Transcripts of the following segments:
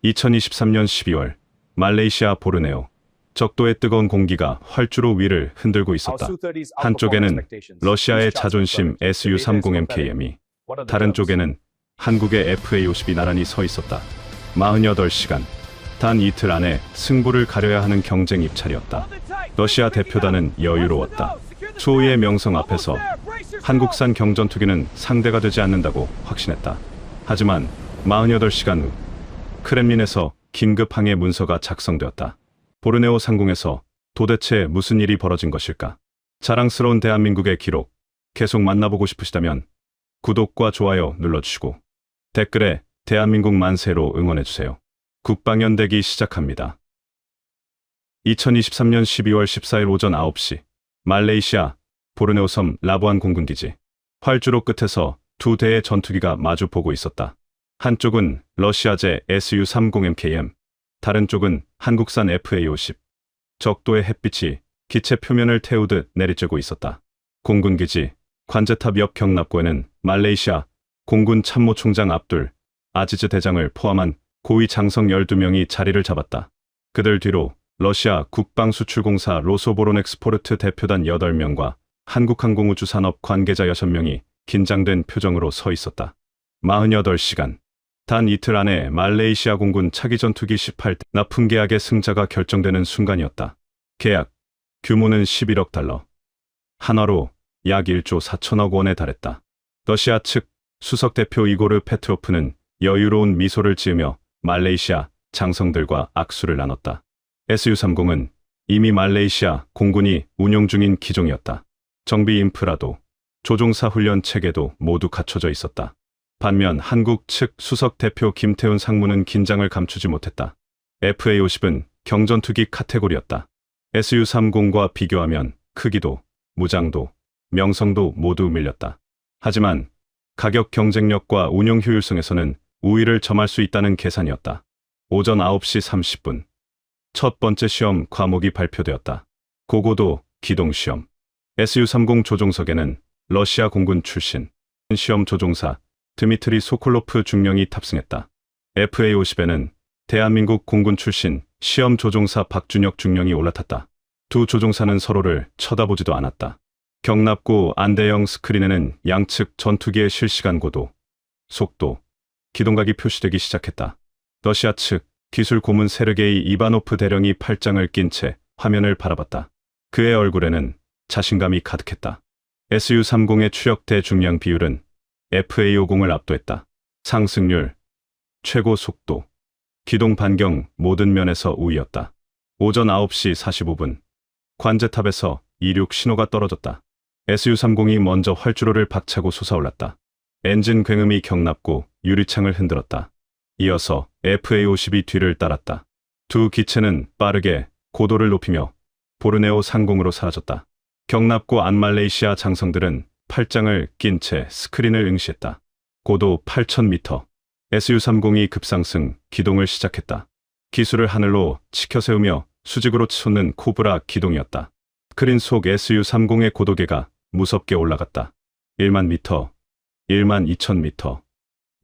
2023년 12월 말레이시아 보르네오 적도의 뜨거운 공기가 활주로 위를 흔들고 있었다. 한쪽에는 러시아의 자존심 Su-30MKM이, 다른 쪽에는 한국의 FA-50이 나란히 서 있었다. 48시간, 단 이틀 안에 승부를 가려야 하는 경쟁 입찰이었다. 러시아 대표단은 여유로웠다. 수호의 명성 앞에서 한국산 경전투기는 상대가 되지 않는다고 확신했다. 하지만 48시간 후 크렘린에서 긴급 항해 문서가 작성되었다. 보르네오 상공에서 도대체 무슨 일이 벌어진 것일까? 자랑스러운 대한민국의 기록, 계속 만나보고 싶으시다면 구독과 좋아요 눌러주시고 댓글에 대한민국 만세로 응원해주세요. 국방연대기 시작합니다. 2023년 12월 14일 오전 9시 말레이시아 보르네오 섬 라부안 공군기지. 활주로 끝에서 두 대의 전투기가 마주 보고 있었다. 한쪽은 러시아제 Su-30MKM, 다른 쪽은 한국산 FA-50. 적도의 햇빛이 기체 표면을 태우듯 내리쬐고 있었다. 공군기지 관제탑 옆 경납고에는 말레이시아 공군 참모총장 압둘 아지즈 대장을 포함한 고위 장성 12명이 자리를 잡았다. 그들 뒤로 러시아 국방수출공사 로소보론엑스포르트 대표단 8명과 한국항공우주산업 관계자 6명이 긴장된 표정으로 서 있었다. 48시간, 단 이틀 안에 말레이시아 공군 차기 전투기 18대 납품 계약의 승자가 결정되는 순간이었다. 계약 규모는 11억 달러, 한화로 약 1조 4천억 원에 달했다. 러시아 측 수석 대표 이고르 페트로프는 여유로운 미소를 지으며 말레이시아 장성들과 악수를 나눴다. Su-30은 이미 말레이시아 공군이 운용 중인 기종이었다. 정비 인프라도 조종사 훈련 체계도 모두 갖춰져 있었다. 반면 한국 측 수석 대표 김태훈 상무는 긴장을 감추지 못했다. FA-50은 경전투기 카테고리였다. Su-30과 비교하면 크기도, 무장도, 명성도 모두 밀렸다. 하지만 가격 경쟁력과 운용 효율성에서는 우위를 점할 수 있다는 계산이었다. 오전 9시 30분, 첫 번째 시험 과목이 발표되었다. 고고도 기동시험. Su-30 조종석에는 러시아 공군 출신 시험 조종사 드미트리 소콜로프 중령이 탑승했다. FA-50에는 대한민국 공군 출신 시험 조종사 박준혁 중령이 올라탔다. 두 조종사는 서로를 쳐다보지도 않았다. 경납고 안대형 스크린에는 양측 전투기의 실시간 고도, 속도, 기동각이 표시되기 시작했다. 러시아 측 기술 고문 세르게이 이바노프 대령이 팔짱을 낀 채 화면을 바라봤다. 그의 얼굴에는 자신감이 가득했다. Su-30의 추력 대 중량 비율은 FA-50을 압도했다. 상승률, 최고 속도, 기동 반경 모든 면에서 우위였다. 오전 9시 45분, 관제탑에서 이륙 신호가 떨어졌다. Su-30이 먼저 활주로를 박차고 솟아올랐다. 엔진 굉음이 경납고 유리창을 흔들었다. 이어서 FA-50이 뒤를 따랐다. 두 기체는 빠르게 고도를 높이며 보르네오 상공으로 사라졌다. 경납고 안 말레이시아 장성들은 팔짱을 낀 채 스크린을 응시했다. 고도 8,000m. Su-30이 급상승, 기동을 시작했다. 기술을 하늘로 치켜세우며 수직으로 솟는 코브라 기동이었다. 스크린 속 Su-30의 고도계가 무섭게 올라갔다. 1만 미터, 1만 2천 미터,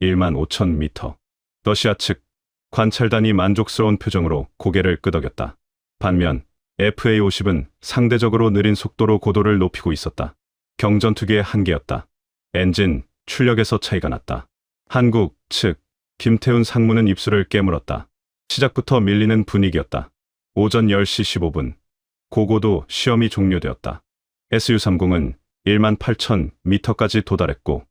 1만 5천 미터. 러시아 측 관찰단이 만족스러운 표정으로 고개를 끄덕였다. 반면 FA-50은 상대적으로 느린 속도로 고도를 높이고 있었다. 경전투기의 한계였다. 엔진, 출력에서 차이가 났다. 한국 측 김태훈 상무는 입술을 깨물었다. 시작부터 밀리는 분위기였다. 오전 10시 15분, 고고도 시험이 종료되었다. Su-30은 1만 8천 미터까지 도달했고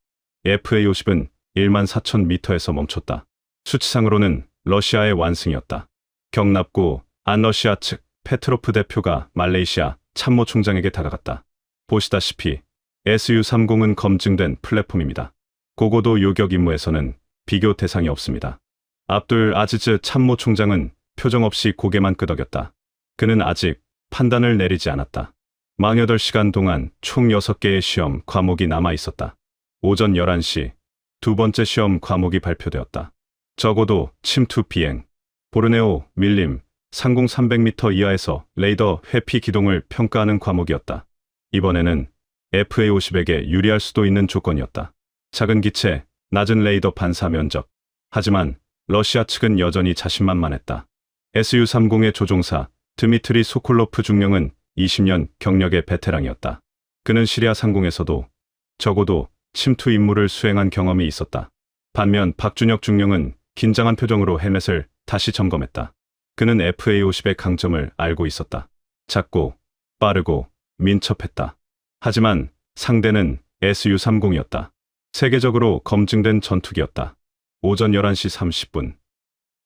FA-50은 1만 4천 미터에서 멈췄다. 수치상으로는 러시아의 완승이었다. 경납고 안 러시아 측 페트로프 대표가 말레이시아 참모총장에게 다가갔다. 보시다시피 Su-30은 검증된 플랫폼입니다. 고고도 요격 임무에서는 비교 대상이 없습니다. 압둘 아지즈 참모총장은 표정 없이 고개만 끄덕였다. 그는 아직 판단을 내리지 않았다. 48시간 동안 총 6개의 시험 과목이 남아 있었다. 오전 11시 두 번째 시험 과목이 발표되었다. 적어도 침투 비행, 보르네오 밀림, 상공 300m 이하에서 레이더 회피 기동을 평가하는 과목이었다. 이번에는 FA-50에게 유리할 수도 있는 조건이었다. 작은 기체, 낮은 레이더 반사 면적. 하지만 러시아 측은 여전히 자신만만했다. Su-30의 조종사 드미트리 소콜로프 중령은 20년 경력의 베테랑이었다. 그는 시리아 상공에서도 적어도 침투 임무를 수행한 경험이 있었다. 반면 박준혁 중령은 긴장한 표정으로 헬멧을 다시 점검했다. 그는 FA-50의 강점을 알고 있었다. 작고 빠르고 민첩했다. 하지만 상대는 Su-30이었다. 세계적으로 검증된 전투기였다. 오전 11시 30분.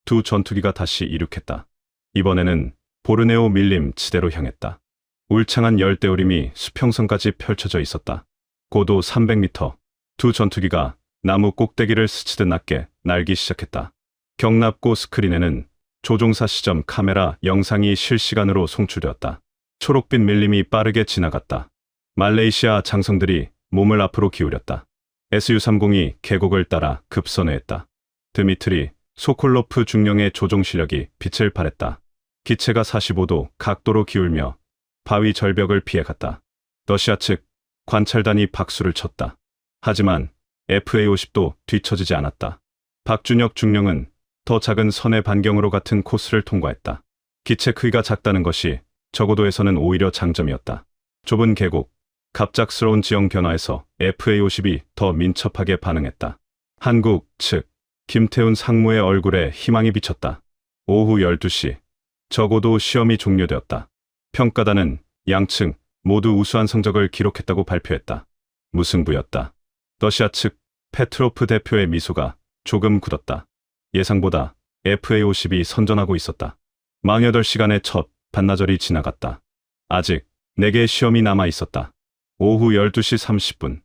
두 전투기가 다시 이륙했다. 이번에는 보르네오 밀림 지대로 향했다. 울창한 열대우림이 수평선까지 펼쳐져 있었다. 고도 300m. 두 전투기가 나무 꼭대기를 스치듯 낮게 날기 시작했다. 경납고 스크린에는 조종사 시점 카메라 영상이 실시간으로 송출되었다. 초록빛 밀림이 빠르게 지나갔다. 말레이시아 장성들이 몸을 앞으로 기울였다. Su-30이 계곡을 따라 급선회했다. 드미트리 소콜로프 중령의 조종 실력이 빛을 발했다. 기체가 45도 각도로 기울며 바위 절벽을 피해갔다. 러시아 측 관찰단이 박수를 쳤다. 하지만 FA-50도 뒤처지지 않았다. 박준혁 중령은 더 작은 선의 반경으로 같은 코스를 통과했다. 기체 크기가 작다는 것이 저고도에서는 오히려 장점이었다. 좁은 계곡, 갑작스러운 지형 변화에서 FA-50이 더 민첩하게 반응했다. 한국 측 김태훈 상무의 얼굴에 희망이 비쳤다. 오후 12시 저고도 시험이 종료되었다. 평가단은 양측 모두 우수한 성적을 기록했다고 발표했다. 무승부였다. 러시아 측 페트로프 대표의 미소가 조금 굳었다. 예상보다 FA-50이 선전하고 있었다. 48시간의 첫 반나절이 지나갔다. 아직 4개의 시험이 남아 있었다. 오후 12시 30분.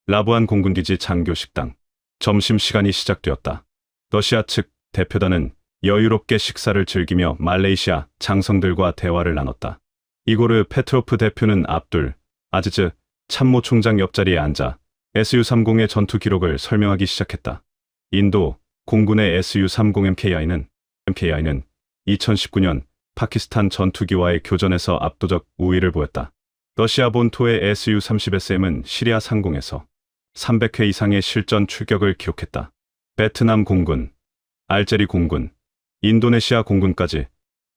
라부안 공군기지 장교식당. 점심시간이 시작되었다. 러시아 측 대표단은 여유롭게 식사를 즐기며 말레이시아 장성들과 대화를 나눴다. 이고르 페트로프 대표는 압둘 아지즈 참모총장 옆자리에 앉아 Su-30의 전투 기록을 설명하기 시작했다. 인도 공군의 Su-30 MKI는 2019년 파키스탄 전투기와의 교전에서 압도적 우위를 보였다. 러시아 본토의 Su-30SM은 시리아 상공에서 300회 이상의 실전 출격을 기록했다. 베트남 공군, 알제리 공군, 인도네시아 공군까지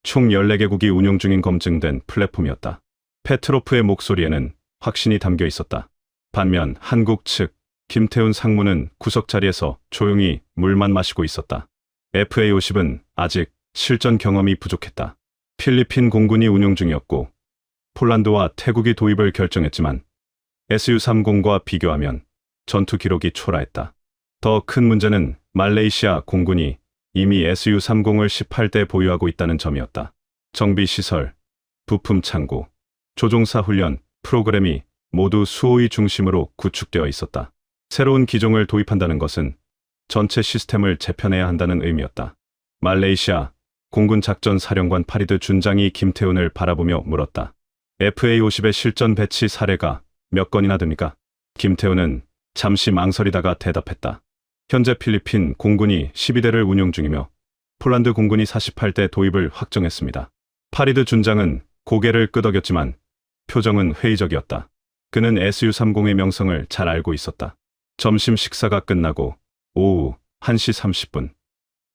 총 14개국이 운용 중인 검증된 플랫폼이었다. 페트로프의 목소리에는 확신이 담겨 있었다. 반면 한국 측 김태훈 상무는 구석 자리에서 조용히 물만 마시고 있었다. FA-50은 아직 실전 경험이 부족했다. 필리핀 공군이 운용 중이었고 폴란드와 태국이 도입을 결정했지만 Su-30과 비교하면 전투 기록이 초라했다. 더 큰 문제는 말레이시아 공군이 이미 Su-30을 18대 보유하고 있다는 점이었다. 정비 시설, 부품 창고, 조종사 훈련 프로그램이 모두 수호의 중심으로 구축되어 있었다. 새로운 기종을 도입한다는 것은 전체 시스템을 재편해야 한다는 의미였다. 말레이시아 공군 작전 사령관 파리드 준장이 김태훈을 바라보며 물었다. FA-50의 실전 배치 사례가 몇 건이나 됩니까? 김태훈은 잠시 망설이다가 대답했다. 현재 필리핀 공군이 12대를 운용 중이며 폴란드 공군이 48대 도입을 확정했습니다. 파리드 준장은 고개를 끄덕였지만 표정은 회의적이었다. 그는 Su-30의 명성을 잘 알고 있었다. 점심 식사가 끝나고 오후 1시 30분.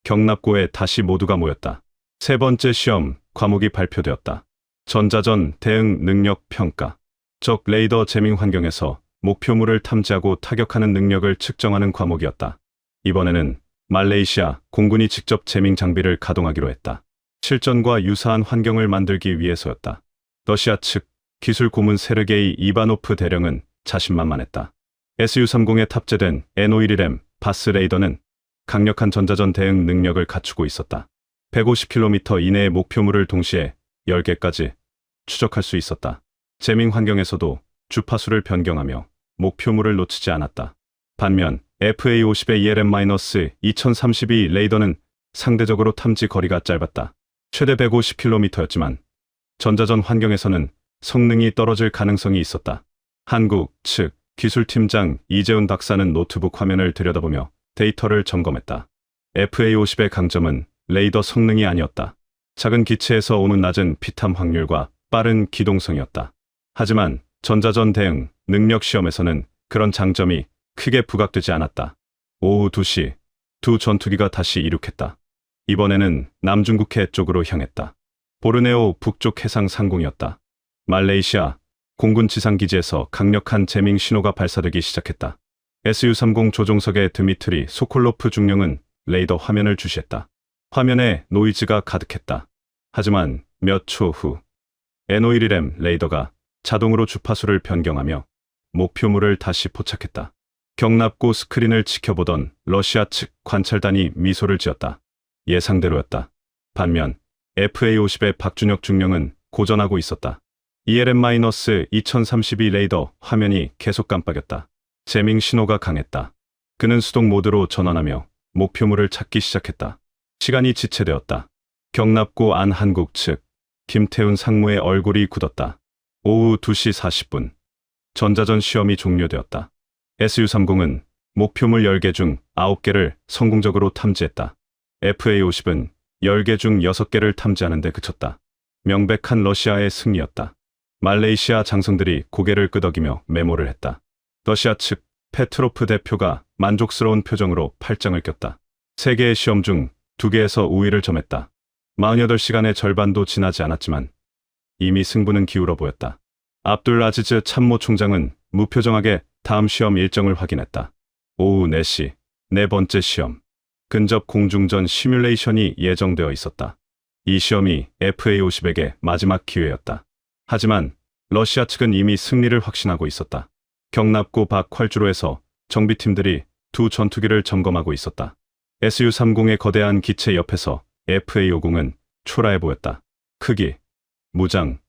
경납고에 다시 모두가 모였다. 세 번째 시험 과목이 발표되었다. 전자전 대응 능력 평가. 적 레이더 재밍 환경에서 목표물을 탐지하고 타격하는 능력을 측정하는 과목이었다. 이번에는 말레이시아 공군이 직접 재밍 장비를 가동하기로 했다. 실전과 유사한 환경을 만들기 위해서였다. 러시아 측 기술 고문 세르게이 이바노프 대령은 자신만만했다. Su-30에 탑재된 N511M 바스 레이더는 강력한 전자전 대응 능력을 갖추고 있었다. 150km 이내의 목표물을 동시에 10개까지 추적할 수 있었다. 재밍 환경에서도 주파수를 변경하며 목표물을 놓치지 않았다. 반면 FA-50의 ELM-2032 레이더는 상대적으로 탐지 거리가 짧았다. 최대 150km였지만 전자전 환경에서는 성능이 떨어질 가능성이 있었다. 한국 측 기술팀장 이재훈 박사는 노트북 화면을 들여다보며 데이터를 점검했다. FA-50의 강점은 레이더 성능이 아니었다. 작은 기체에서 오는 낮은 피탐 확률과 빠른 기동성이었다. 하지만 전자전 대응 능력 시험에서는 그런 장점이 크게 부각되지 않았다. 오후 2시 두 전투기가 다시 이륙했다. 이번에는 남중국해 쪽으로 향했다. 보르네오 북쪽 해상 상공이었다. 말레이시아 공군 지상기지에서 강력한 재밍 신호가 발사되기 시작했다. SU-30 조종석의 드미트리 소콜로프 중령은 레이더 화면을 주시했다. 화면에 노이즈가 가득했다. 하지만 몇 초 후 N511M 레이더가 자동으로 주파수를 변경하며 목표물을 다시 포착했다. 경납고 스크린을 지켜보던 러시아 측 관찰단이 미소를 지었다. 예상대로였다. 반면 FA-50의 박준혁 중령은 고전하고 있었다. ELM-2032 레이더 화면이 계속 깜빡였다. 재밍 신호가 강했다. 그는 수동 모드로 전환하며 목표물을 찾기 시작했다. 시간이 지체되었다. 경납고 안한국 측 김태훈 상무의 얼굴이 굳었다. 오후 2시 40분 전자전 시험이 종료되었다. SU-30은 목표물 10개 중 9개를 성공적으로 탐지했다. FA-50은 10개 중 6개를 탐지하는 데 그쳤다. 명백한 러시아의 승리였다. 말레이시아 장성들이 고개를 끄덕이며 메모를 했다. 러시아 측 페트로프 대표가 만족스러운 표정으로 팔짱을 꼈다. 3개의 시험 중 2개에서 우위를 점했다. 48시간의 절반도 지나지 않았지만 이미 승부는 기울어 보였다. 압둘 아지즈 참모 총장은 무표정하게 다음 시험 일정을 확인했다. 오후 4시 네 번째 시험. 근접 공중전 시뮬레이션이 예정되어 있었다. 이 시험이 FA-50에게 마지막 기회였다. 하지만 러시아 측은 이미 승리를 확신하고 있었다. 경납고 밖 활주로에서 정비팀들이 두 전투기를 점검하고 있었다. SU-30의 거대한 기체 옆에서 FA-50은 초라해 보였다. 크기, 무장,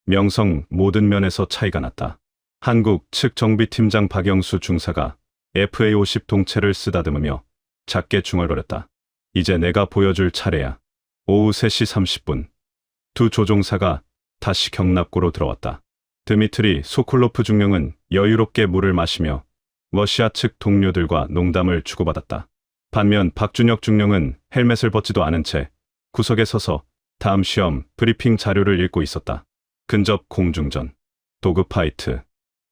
명성 모든 면에서 차이가 났다. 한국 측 정비팀장 박영수 중사가 FA-50 동체를 쓰다듬으며 작게 중얼거렸다. 이제 내가 보여줄 차례야. 오후 3시 30분 두 조종사가 다시 경납고로 들어왔다. 드미트리 소콜로프 중령은 여유롭게 물을 마시며 러시아 측 동료들과 농담을 주고받았다. 반면 박준혁 중령은 헬멧을 벗지도 않은 채 구석에 서서 다음 시험 브리핑 자료를 읽고 있었다. 근접 공중전, 도그파이트.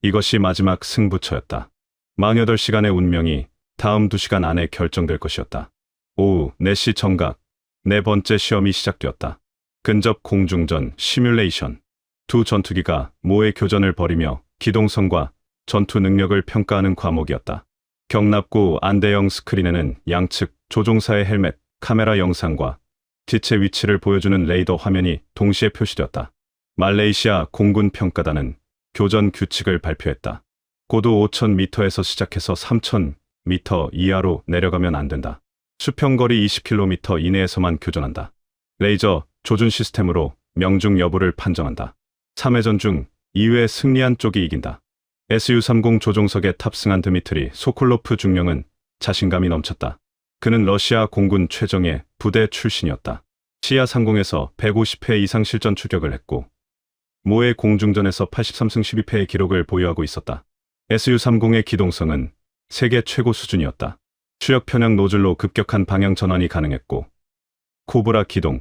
이것이 마지막 승부처였다. 48시간의 운명이 다음 2시간 안에 결정될 것이었다. 오후 4시 정각, 네 번째 시험이 시작되었다. 근접 공중전 시뮬레이션. 두 전투기가 모의 교전을 벌이며 기동성과 전투 능력을 평가하는 과목이었다. 경납고 안대형 스크린에는 양측 조종사의 헬멧, 카메라 영상과 지체 위치를 보여주는 레이더 화면이 동시에 표시되었다. 말레이시아 공군 평가단은 교전 규칙을 발표했다. 고도 5,000m에서 시작해서 3,000m 이하로 내려가면 안 된다. 수평거리 20km 이내에서만 교전한다. 레이저 조준 시스템으로 명중 여부를 판정한다. 3회전 중 2회 승리한 쪽이 이긴다. SU-30 조종석에 탑승한 드미트리 소콜로프 중령은 자신감이 넘쳤다. 그는 러시아 공군 최정예 부대 출신이었다. 시야 상공에서 150회 이상 실전 출격을 했고 모의 공중전에서 83승 12패의 기록을 보유하고 있었다. SU-30의 기동성은 세계 최고 수준이었다. 추력 편향 노즐로 급격한 방향 전환이 가능했고 코브라 기동,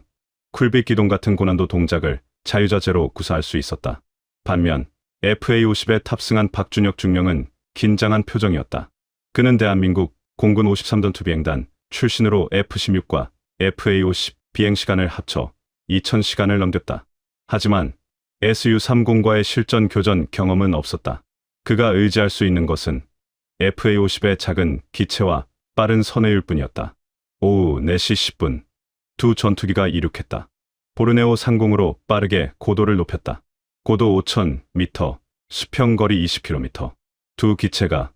쿨빛 기동 같은 고난도 동작을 자유자재로 구사할 수 있었다. 반면 FA-50에 탑승한 박준혁 중령은 긴장한 표정이었다. 그는 대한민국 공군 53전투 비행단 출신으로 F-16과 FA-50 비행시간을 합쳐 2000시간을 넘겼다. 하지만 SU-30과의 실전 교전 경험은 없었다. 그가 의지할 수 있는 것은 FA-50의 작은 기체와 빠른 선회일 뿐이었다. 오후 4시 10분 두 전투기가 이륙했다. 보르네오 상공으로 빠르게 고도를 높였다. 고도 5,000m, 수평거리 20km. 두 기체가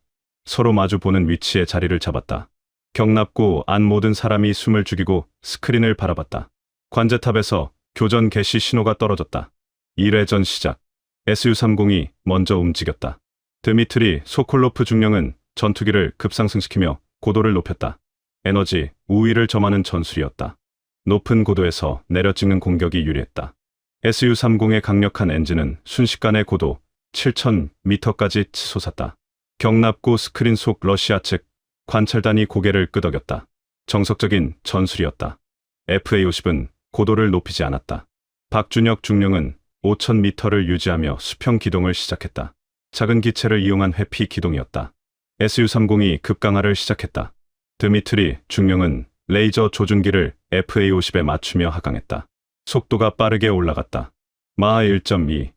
서로 마주 보는 위치에 자리를 잡았다. 경납고 안 모든 사람이 숨을 죽이고 스크린을 바라봤다. 관제탑에서 교전 개시 신호가 떨어졌다. 1회전 시작. SU-30이 먼저 움직였다. 드미트리 소콜로프 중령은 전투기를 급상승시키며 고도를 높였다. 에너지 우위를 점하는 전술이었다. 높은 고도에서 내려찍는 공격이 유리했다. SU-30의 강력한 엔진은 순식간에 고도 7,000m까지 치솟았다. 경납고 스크린 속 러시아 측 관찰단이 고개를 끄덕였다. 정석적인 전술이었다. FA-50은 고도를 높이지 않았다. 박준혁 중령은 5,000m를 유지하며 수평 기동을 시작했다. 작은 기체를 이용한 회피 기동이었다. SU-30이 급강하를 시작했다. 드미트리 중령은 레이저 조준기를 FA-50에 맞추며 하강했다. 속도가 빠르게 올라갔다. 마하 1.2,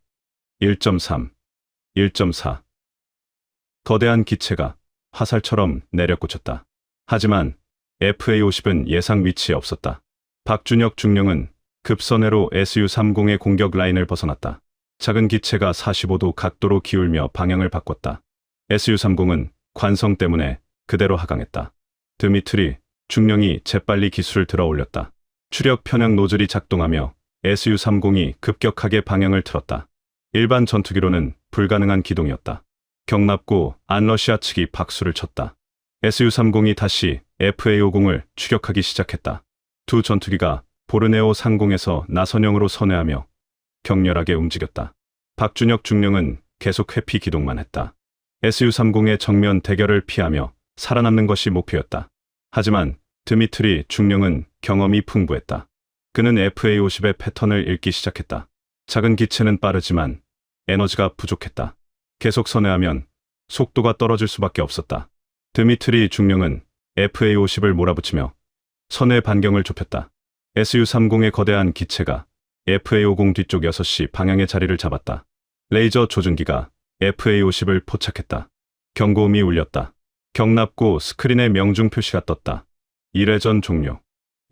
1.3, 1.4. 거대한 기체가 화살처럼 내려꽂혔다. 하지만 FA-50은 예상 위치에 없었다. 박준혁 중령은 급선회로 SU-30의 공격 라인을 벗어났다. 작은 기체가 45도 각도로 기울며 방향을 바꿨다. SU-30은 관성 때문에 그대로 하강했다. 드미트리 중령이 재빨리 기술을 들어 올렸다. 추력 편향 노즐이 작동하며 SU-30이 급격하게 방향을 틀었다. 일반 전투기로는 불가능한 기동이었다. 경납고 안러시아 측이 박수를 쳤다. SU-30이 다시 FA-50을 추격하기 시작했다. 두 전투기가 보르네오 상공에서 나선형으로 선회하며 격렬하게 움직였다. 박준혁 중령은 계속 회피 기동만 했다. SU-30의 정면 대결을 피하며 살아남는 것이 목표였다. 하지만 드미트리 중령은 경험이 풍부했다. 그는 FA-50의 패턴을 읽기 시작했다. 작은 기체는 빠르지만 에너지가 부족했다. 계속 선회하면 속도가 떨어질 수밖에 없었다. 드미트리 중령은 FA-50을 몰아붙이며 선회 반경을 좁혔다. SU-30의 거대한 기체가 FA-50 뒤쪽 6시 방향의 자리를 잡았다. 레이저 조준기가 FA-50을 포착했다. 경고음이 울렸다. 경납고 스크린에 명중 표시가 떴다. 1회전 종료.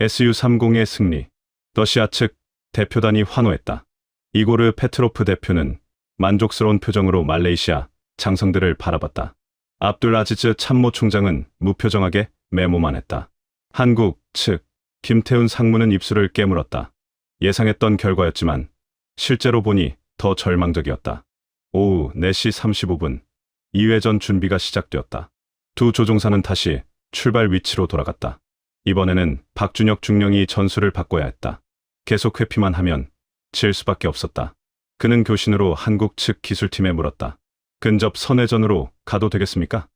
SU-30의 승리. 러시아 측 대표단이 환호했다. 이고르 페트로프 대표는 만족스러운 표정으로 말레이시아 장성들을 바라봤다. 압둘 아지즈 참모총장은 무표정하게 메모만 했다. 한국 측 김태훈 상무는 입술을 깨물었다. 예상했던 결과였지만 실제로 보니 더 절망적이었다. 오후 4시 35분 2회전 준비가 시작되었다. 두 조종사는 다시 출발 위치로 돌아갔다. 이번에는 박준혁 중령이 전술을 바꿔야 했다. 계속 회피만 하면 질 수밖에 없었다. 그는 교신으로 한국 측 기술팀에 물었다. 근접 선회전으로 가도 되겠습니까?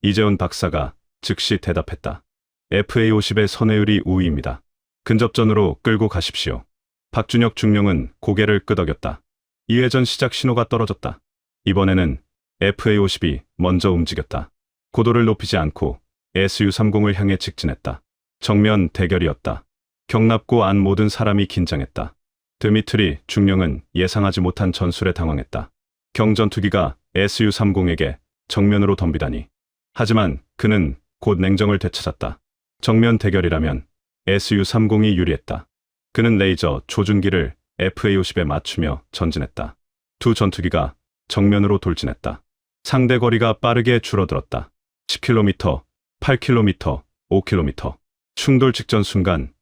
이재훈 박사가 즉시 대답했다. FA-50의 선회율이 우위입니다. 근접전으로 끌고 가십시오. 박준혁 중령은 고개를 끄덕였다. 2회전 시작 신호가 떨어졌다. 이번에는 FA-50이 먼저 움직였다. 고도를 높이지 않고 SU-30을 향해 직진했다. 정면 대결이었다. 경납고 안 모든 사람이 긴장했다. 드미트리 중령은 예상하지 못한 전술에 당황했다. 경전투기가 SU-30에게 정면으로 덤비다니. 하지만 그는 곧 냉정을 되찾았다. 정면 대결이라면 SU-30이 유리했다. 그는 레이저 조준기를 FA-50에 맞추며 전진했다. 두 전투기가 정면으로 돌진했다. 상대 거리가 빠르게 줄어들었다. 10km, 8km, 5km. 충돌 직전 순간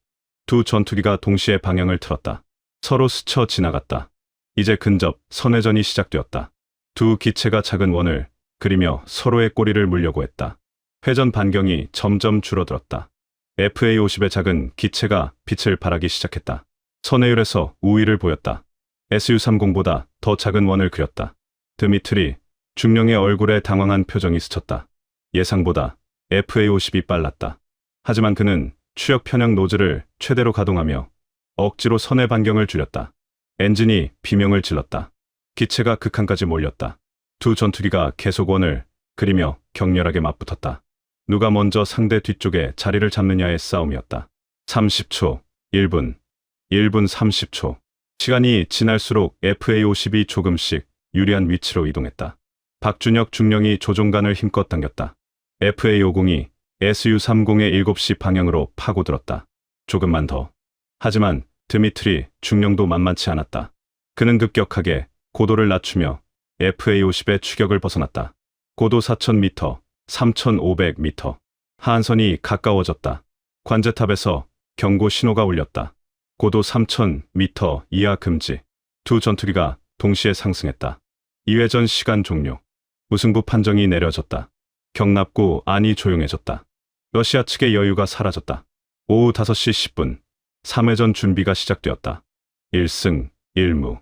두 전투기가 동시에 방향을 틀었다. 서로 스쳐 지나갔다. 이제 근접 선회전이 시작되었다. 두 기체가 작은 원을 그리며 서로의 꼬리를 물려고 했다. 회전 반경이 점점 줄어들었다. FA-50의 작은 기체가 빛을 발하기 시작했다. 선회율에서 우위를 보였다. SU-30보다 더 작은 원을 그렸다. 드미트리 중령의 얼굴에 당황한 표정이 스쳤다. 예상보다 FA-50이 빨랐다. 하지만 그는 추력 편향 노즐을 최대로 가동하며 억지로 선회 반경을 줄였다. 엔진이 비명을 질렀다. 기체가 극한까지 몰렸다. 두 전투기가 계속 원을 그리며 격렬하게 맞붙었다. 누가 먼저 상대 뒤쪽에 자리를 잡느냐의 싸움이었다. 30초, 1분, 1분 30초. 시간이 지날수록 FA-50이 조금씩 유리한 위치로 이동했다. 박준혁 중령이 조종관을 힘껏 당겼다. FA-50이 SU-30의 7시 방향으로 파고들었다. 조금만 더. 하지만 드미트리 중령도 만만치 않았다. 그는 급격하게 고도를 낮추며 FA-50의 추격을 벗어났다. 고도 4,000m, 3,500m. 하한선이 가까워졌다. 관제탑에서 경고 신호가 울렸다. 고도 3,000m 이하 금지. 두 전투기가 동시에 상승했다. 2회전 시간 종료. 무승부 판정이 내려졌다. 경납고 안이 조용해졌다. 러시아 측의 여유가 사라졌다. 오후 5시 10분. 3회전 준비가 시작되었다. 1승 1무.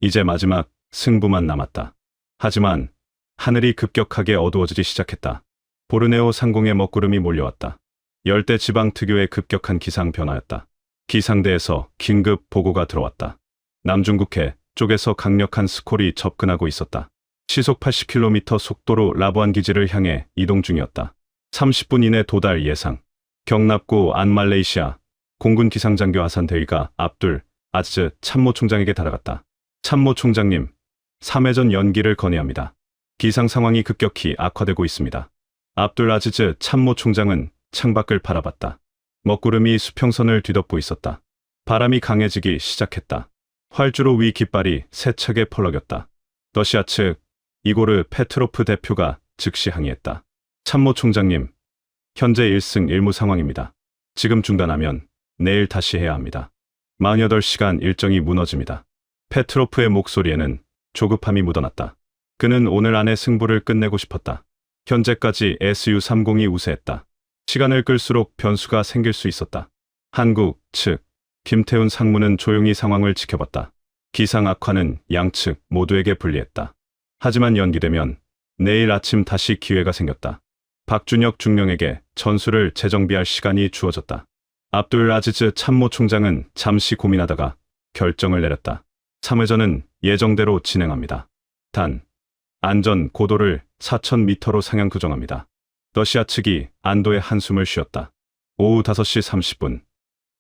이제 마지막 승부만 남았다. 하지만 하늘이 급격하게 어두워지기 시작했다. 보르네오 상공에 먹구름이 몰려왔다. 열대 지방 특유의 급격한 기상 변화였다. 기상대에서 긴급 보고가 들어왔다. 남중국해 쪽에서 강력한 스콜이 접근하고 있었다. 시속 80km 속도로 라부안 기지를 향해 이동 중이었다. 30분 이내 도달 예상. 경납고 안 말레이시아 공군 기상장교 하산 대위가 압둘 아지즈 참모총장에게 달아갔다. 참모 총장님, 3회전 연기를 건의합니다. 기상 상황이 급격히 악화되고 있습니다. 압둘 아지즈 참모 총장은 창밖을 바라봤다. 먹구름이 수평선을 뒤덮고 있었다. 바람이 강해지기 시작했다. 활주로 위 깃발이 세차게 펄럭였다. 러시아 측 이고르 페트로프 대표가 즉시 항의했다. 참모 총장님, 현재 1승 1무 상황입니다. 지금 중단하면 내일 다시 해야 합니다. 48시간 일정이 무너집니다. 페트로프의 목소리에는 조급함이 묻어났다. 그는 오늘 안에 승부를 끝내고 싶었다. 현재까지 SU-30이 우세했다. 시간을 끌수록 변수가 생길 수 있었다. 한국 측 김태훈 상무는 조용히 상황을 지켜봤다. 기상 악화는 양측 모두에게 불리했다. 하지만 연기되면 내일 아침 다시 기회가 생겼다. 박준혁 중령에게 전술을 재정비할 시간이 주어졌다. 압둘 아지즈 참모 총장은 잠시 고민하다가 결정을 내렸다. 3회전은 예정대로 진행합니다. 단, 안전 고도를 4,000m로 상향 조정합니다. 러시아 측이 안도의 한숨을 쉬었다. 오후 5시 30분,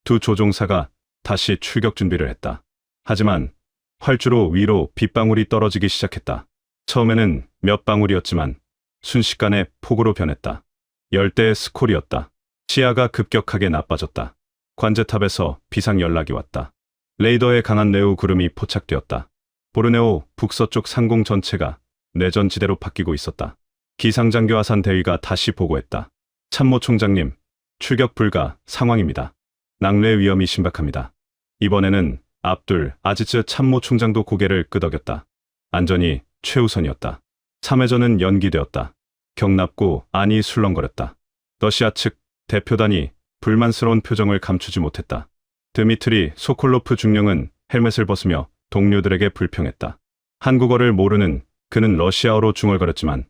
두 조종사가 다시 출격 준비를 했다. 하지만 활주로 위로 빗방울이 떨어지기 시작했다. 처음에는 몇 방울이었지만 순식간에 폭우로 변했다. 열대의 스콜이었다. 시야가 급격하게 나빠졌다. 관제탑에서 비상 연락이 왔다. 레이더에 강한 네오 구름이 포착되었다. 보르네오 북서쪽 상공 전체가 내전지대로 바뀌고 있었다. 기상장교 하산 대위가 다시 보고했다. 참모 총장님, 출격 불가 상황입니다. 낙뢰 위험이 심각합니다. 이번에는 압둘 아지즈 참모 총장도 고개를 끄덕였다. 안전이 최우선이었다. 3회전은 연기되었다. 경납고 안이 술렁거렸다. 러시아 측 대표단이 불만스러운 표정을 감추지 못했다. 드미트리 소콜로프 중령은 헬멧을 벗으며 동료들에게 불평했다. 한국어를 모르는 그는 러시아어로 중얼거렸지만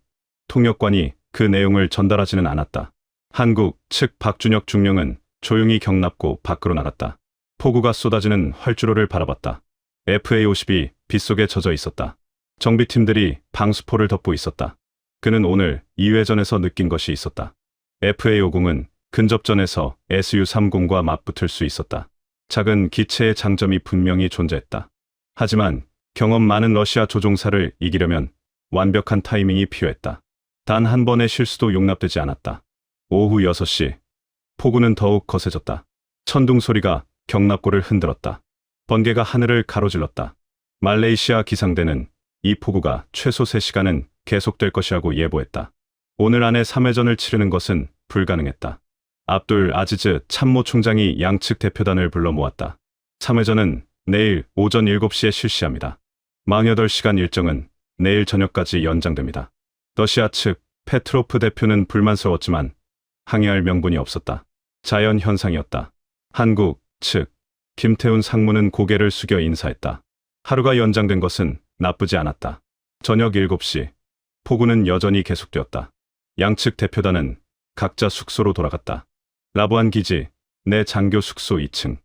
통역관이 그 내용을 전달하지는 않았다. 한국 측 박준혁 중령은 조용히 경납고 밖으로 나갔다. 폭우가 쏟아지는 활주로를 바라봤다. FA-50이 빗속에 젖어 있었다. 정비팀들이 방수포를 덮고 있었다. 그는 오늘 2회전에서 느낀 것이 있었다. FA-50은 근접전에서 SU-30과 맞붙을 수 있었다. 작은 기체의 장점이 분명히 존재했다. 하지만 경험 많은 러시아 조종사를 이기려면 완벽한 타이밍이 필요했다. 단 한 번의 실수도 용납되지 않았다. 오후 6시, 폭우는 더욱 거세졌다. 천둥 소리가 경납고를 흔들었다. 번개가 하늘을 가로질렀다. 말레이시아 기상대는 이 폭우가 최소 3시간은 계속될 것이라고 예보했다. 오늘 안에 3회전을 치르는 것은 불가능했다. 압둘 아지즈 참모 총장이 양측 대표단을 불러 모았다. 3회전은 내일 오전 7시에 실시합니다. 48시간 일정은 내일 저녁까지 연장됩니다. 러시아 측 페트로프 대표는 불만스러웠지만 항의할 명분이 없었다. 자연 현상이었다. 한국 측 김태훈 상무는 고개를 숙여 인사했다. 하루가 연장된 것은 나쁘지 않았다. 저녁 7시, 폭우는 여전히 계속되었다. 양측 대표단은 각자 숙소로 돌아갔다. 라부안 기지 내 장교 숙소 2층.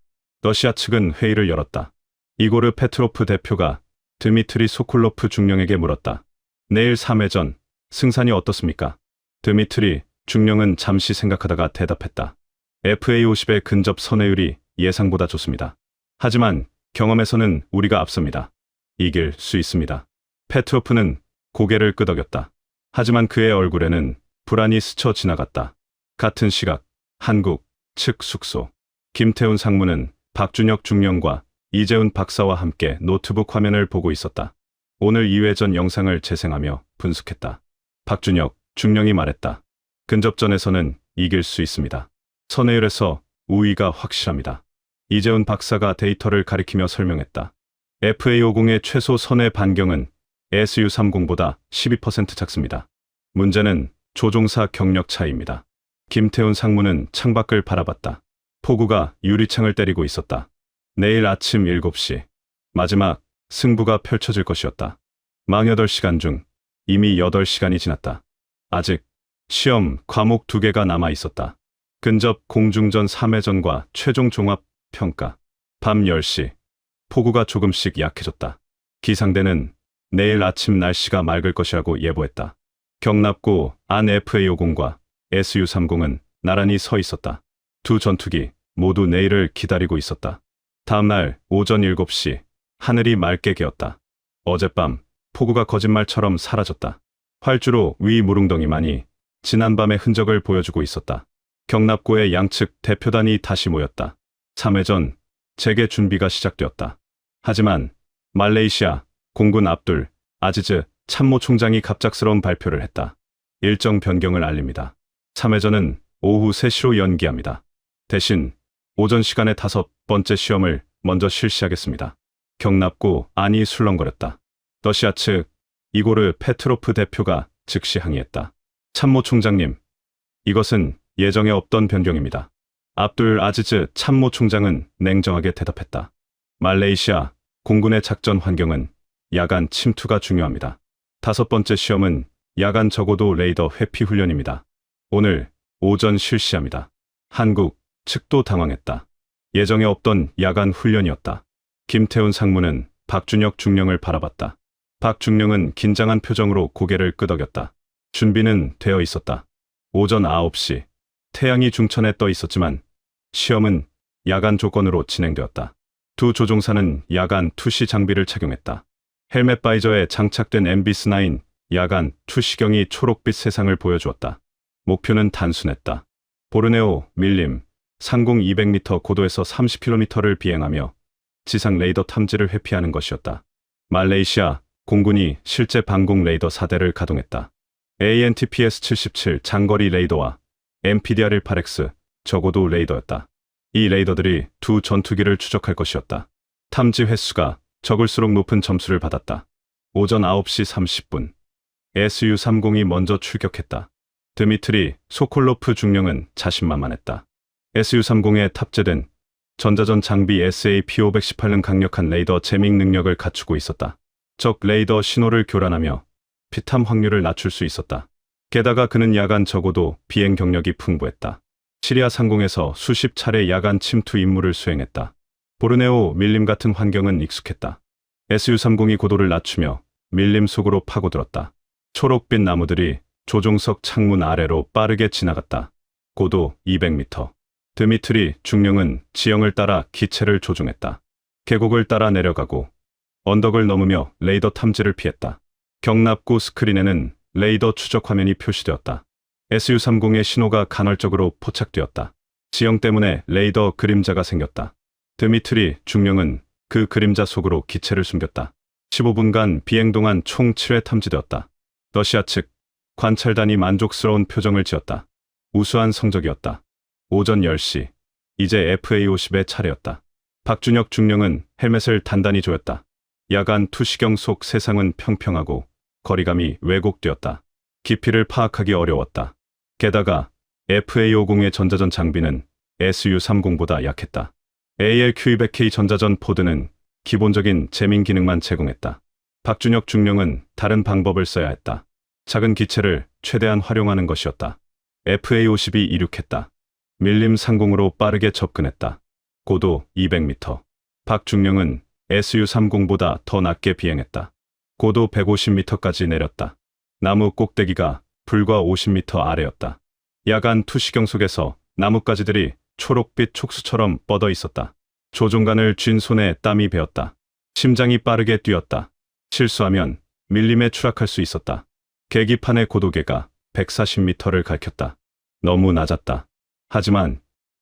러시아 측은 회의를 열었다. 이고르 페트로프 대표가 드미트리 소콜로프 중령에게 물었다. 내일 3회전 승산이 어떻습니까? 드미트리 중령은 잠시 생각하다가 대답했다. FA-50의 근접 선회율이 예상보다 좋습니다. 하지만 경험에서는 우리가 앞섭니다. 이길 수 있습니다. 페트로프는 고개를 끄덕였다. 하지만 그의 얼굴에는 불안이 스쳐 지나갔다. 같은 시각 한국 측 숙소. 김태훈 상무는 박준혁 중령과 이재훈 박사와 함께 노트북 화면을 보고 있었다. 오늘 2회전 영상을 재생하며 분석했다. 박준혁 중령이 말했다. 근접전에서는 이길 수 있습니다. 선회율에서 우위가 확실합니다. 이재훈 박사가 데이터를 가리키며 설명했다. FA-50의 최소 선회 반경은 SU-30보다 12% 작습니다. 문제는 조종사 경력 차이입니다. 김태훈 상무는 창밖을 바라봤다. 폭우가 유리창을 때리고 있었다. 내일 아침 7시, 마지막 승부가 펼쳐질 것이었다. 48시간 중 이미 8시간이 지났다. 아직 시험 과목 2개가 남아 있었다. 근접 공중전 3회전과 최종 종합 평가. 밤 10시, 폭우가 조금씩 약해졌다. 기상대는 내일 아침 날씨가 맑을 것이라고 예보했다. 경납고 안 FA-50과 SU-30은 나란히 서 있었다. 두 전투기 모두 내일을 기다리고 있었다. 다음날 오전 7시 하늘이 맑게 개었다. 어젯밤 폭우가 거짓말처럼 사라졌다. 활주로 위 무릉덩이만이 지난밤의 흔적을 보여주고 있었다. 경납고의 양측 대표단이 다시 모였다. 3회전 재개 준비가 시작되었다. 하지만 말레이시아 공군 압둘 아지즈 참모총장이 갑작스러운 발표를 했다. 일정 변경을 알립니다. 3회전은 오후 3시로 연기합니다. 대신 오전 시간에 5번째 시험을 먼저 실시하겠습니다. 경납고 안이 술렁거렸다. 러시아 측 이고르 페트로프 대표가 즉시 항의했다. 참모총장님, 이것은 예정에 없던 변경입니다. 압둘 아지즈 참모총장은 냉정하게 대답했다. 말레이시아 공군의 작전 환경은 야간 침투가 중요합니다. 5번째 시험은 야간 적어도 레이더 회피 훈련입니다. 오늘 오전 실시합니다. 한국 측도 당황했다. 예정에 없던 야간 훈련이었다. 김태훈 상무는 박준혁 중령을 바라봤다. 박 중령은 긴장한 표정으로 고개를 끄덕였다. 준비는 되어 있었다. 오전 9시 태양이 중천에 떠 있었지만 시험은 야간 조건으로 진행되었다. 두 조종사는 야간 투시 장비를 착용했다. 헬멧 바이저에 장착된 MBS9 야간 투시경이 초록빛 세상을 보여주었다. 목표는 단순했다. 보르네오 밀림 상공 200m 고도에서 30km를 비행하며 지상 레이더 탐지를 회피하는 것이었다. 말레이시아 공군이 실제 방공 레이더 4대를 가동했다. ANTPS-77 장거리 레이더와 MPDR-18X 적어도 레이더였다. 이 레이더들이 두 전투기를 추적할 것이었다. 탐지 횟수가 적을수록 높은 점수를 받았다. 오전 9시 30분 SU-30이 먼저 출격했다. 드미트리 소콜로프 중령은 자신만만했다. SU-30에 탑재된 전자전 장비 SAP-518은 강력한 레이더 제밍 능력을 갖추고 있었다. 적 레이더 신호를 교란하며 피탐 확률을 낮출 수 있었다. 게다가 그는 야간 적어도 비행 경력이 풍부했다. 시리아 상공에서 수십 차례 야간 침투 임무를 수행했다. 보르네오 밀림 같은 환경은 익숙했다. SU-30이 고도를 낮추며 밀림 속으로 파고들었다. 초록빛 나무들이 조종석 창문 아래로 빠르게 지나갔다. 고도 200m. 드미트리 중령은 지형을 따라 기체를 조종했다. 계곡을 따라 내려가고 언덕을 넘으며 레이더 탐지를 피했다. 경납고 스크린에는 레이더 추적 화면이 표시되었다. SU-30의 신호가 간헐적으로 포착되었다. 지형 때문에 레이더 그림자가 생겼다. 드미트리 중령은 그 그림자 속으로 기체를 숨겼다. 15분간 비행 동안 총 7회 탐지되었다. 러시아 측 관찰단이 만족스러운 표정을 지었다. 우수한 성적이었다. 오전 10시 이제 FA-50의 차례였다. 박준혁 중령은 헬멧을 단단히 조였다. 야간 투시경 속 세상은 평평하고 거리감이 왜곡되었다. 깊이를 파악하기 어려웠다. 게다가 FA-50의 전자전 장비는 SU-30보다 약했다. ALQ200K 전자전 포드는 기본적인 제밍 기능만 제공했다. 박준혁 중령은 다른 방법을 써야 했다. 작은 기체를 최대한 활용하는 것이었다. FA-50이 이륙했다. 밀림 상공으로 빠르게 접근했다. 고도 200m. 박중령은 SU-30보다 더 낮게 비행했다. 고도 150m까지 내렸다. 나무 꼭대기가 불과 50m 아래였다. 야간 투시경 속에서 나뭇가지들이 초록빛 촉수처럼 뻗어 있었다. 조종관을 쥔 손에 땀이 배었다. 심장이 빠르게 뛰었다. 실수하면 밀림에 추락할 수 있었다. 계기판의 고도계가 140m를 가리켰다. 너무 낮았다. 하지만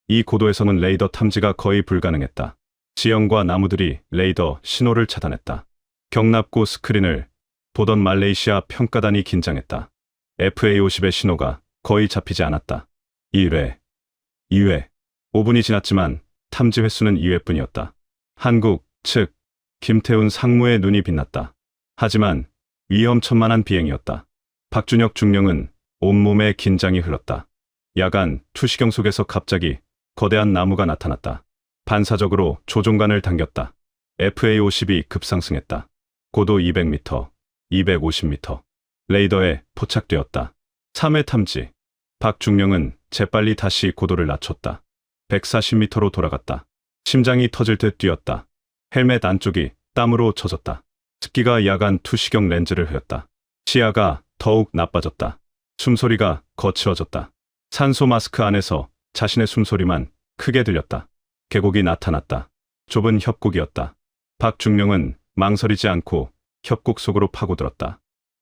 이 고도에서는 레이더 탐지가 거의 불가능했다. 지형과 나무들이 레이더 신호를 차단했다. 경납고 스크린을 보던 말레이시아 평가단이 긴장했다. FA-50의 신호가 거의 잡히지 않았다. 1회, 2회, 5분이 지났지만 탐지 횟수는 2회뿐이었다. 한국 측 김태훈 상무의 눈이 빛났다. 하지만 위험천만한 비행이었다. 박준혁 중령은 온몸에 긴장이 흘렀다. 야간 투시경 속에서 갑자기 거대한 나무가 나타났다. 반사적으로 조종관을 당겼다. FA-50이 급상승했다. 고도 200m, 250m. 레이더에 포착되었다. 3회 탐지. 박중령은 재빨리 다시 고도를 낮췄다. 140m로 돌아갔다. 심장이 터질 듯 뛰었다. 헬멧 안쪽이 땀으로 젖었다. 습기가 야간 투시경 렌즈를 흐렸다. 시야가 더욱 나빠졌다. 숨소리가 거칠어졌다. 산소 마스크 안에서 자신의 숨소리만 크게 들렸다. 계곡이 나타났다. 좁은 협곡이었다. 박중령은 망설이지 않고 협곡 속으로 파고들었다.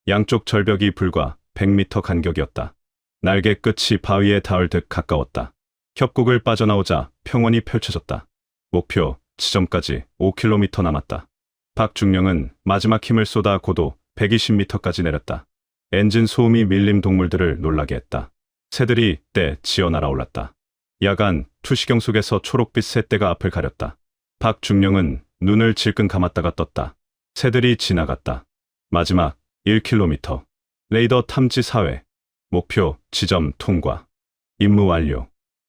양쪽 절벽이 불과 100m 간격이었다. 날개 끝이 바위에 닿을 듯 가까웠다. 협곡을 빠져나오자 평원이 펼쳐졌다. 목표 지점까지 5km 남았다. 박중령은 마지막 힘을 쏟아 고도 120m까지 내렸다. 엔진 소음이 밀림 동물들을 놀라게 했다. 새들이 떼 지어 날아올랐다. 야간 투시경 속에서 초록빛 새떼가 앞을 가렸다. 박중령은 눈을 질끈 감았다가 떴다. 새들이 지나갔다. 마지막 1km. 레이더 탐지 4회. 목표 지점 통과. 임무 완료.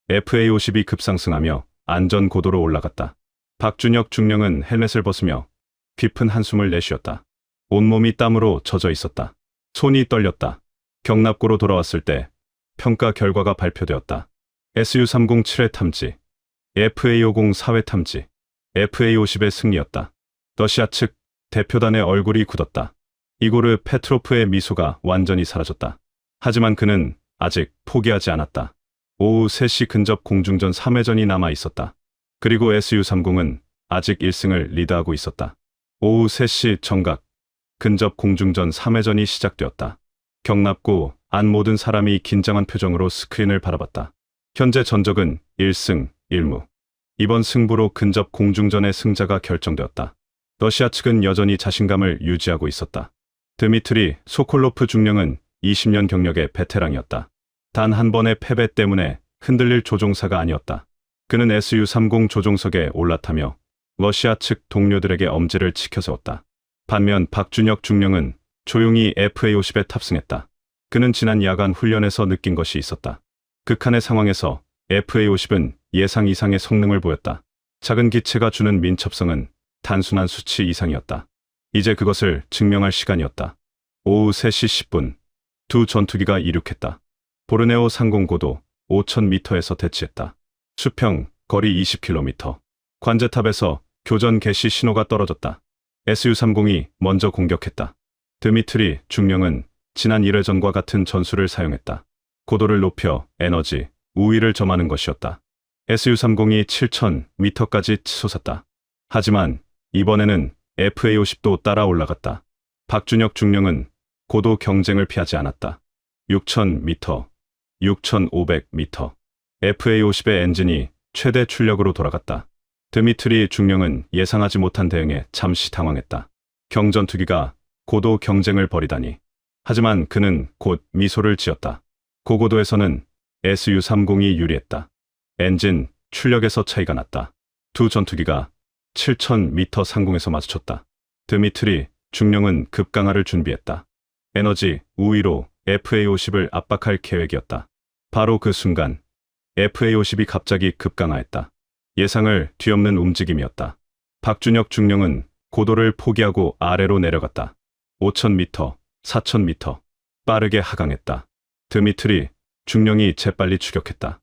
FA-50이 급상승하며 안전 고도로 올라갔다. 박준혁 중령은 헬멧을 벗으며 깊은 한숨을 내쉬었다. 온몸이 땀으로 젖어 있었다. 손이 떨렸다. 경납고로 돌아왔을 때 평가 결과가 발표되었다. SU-30 7회 탐지, FA-50 4회 탐지, FA-50의 승리였다. 러시아 측 대표단의 얼굴이 굳었다. 이고르 페트로프의 미소가 완전히 사라졌다. 하지만 그는 아직 포기하지 않았다. 오후 3시 근접 공중전 3회전이 남아 있었다. 그리고 SU-30은 아직 1승을 리드하고 있었다. 오후 3시 정각 근접 공중전 3회전이 시작되었다. 경납고 안 모든 사람이 긴장한 표정으로 스크린을 바라봤다. 현재 전적은 1승 1무. 이번 승부로 근접 공중전의 승자가 결정되었다. 러시아 측은 여전히 자신감을 유지하고 있었다. 드미트리 소콜로프 중령은 20년 경력의 베테랑이었다. 단 한 번의 패배 때문에 흔들릴 조종사가 아니었다. 그는 SU-30 조종석에 올라타며 러시아 측 동료들에게 엄지를 치켜세웠다. 반면 박준혁 중령은 조용히 FA-50에 탑승했다. 그는 지난 야간 훈련에서 느낀 것이 있었다. 극한의 상황에서 FA-50은 예상 이상의 성능을 보였다. 작은 기체가 주는 민첩성은 단순한 수치 이상이었다. 이제 그것을 증명할 시간이었다. 오후 3시 10분, 두 전투기가 이륙했다. 보르네오 상공 고도 5,000m에서 대치했다. 수평, 거리 20km. 관제탑에서 교전 개시 신호가 떨어졌다. SU-30이 먼저 공격했다. 드미트리 중령은 지난 1회전과 같은 전술을 사용했다. 고도를 높여 에너지, 우위를 점하는 것이었다. SU-30이 7,000m까지 치솟았다. 하지만 이번에는 FA-50도 따라 올라갔다. 박준혁 중령은 고도 경쟁을 피하지 않았다. 6,000m, 6,500m. FA-50의 엔진이 최대 출력으로 돌아갔다. 드미트리 중령은 예상하지 못한 대응에 잠시 당황했다. 경전투기가 고도 경쟁을 벌이다니. 하지만 그는 곧 미소를 지었다. 고고도에서는 SU-30이 유리했다. 엔진, 출력에서 차이가 났다. 두 전투기가 7,000m 상공에서 마주쳤다. 드미트리 중령은 급강하를 준비했다. 에너지, 우위로 FA-50을 압박할 계획이었다. 바로 그 순간 FA-50이 갑자기 급강하했다. 예상을 뒤엎는 움직임이었다. 박준혁 중령은 고도를 포기하고 아래로 내려갔다. 5,000m, 4,000m. 빠르게 하강했다. 드미트리 중령이 재빨리 추격했다.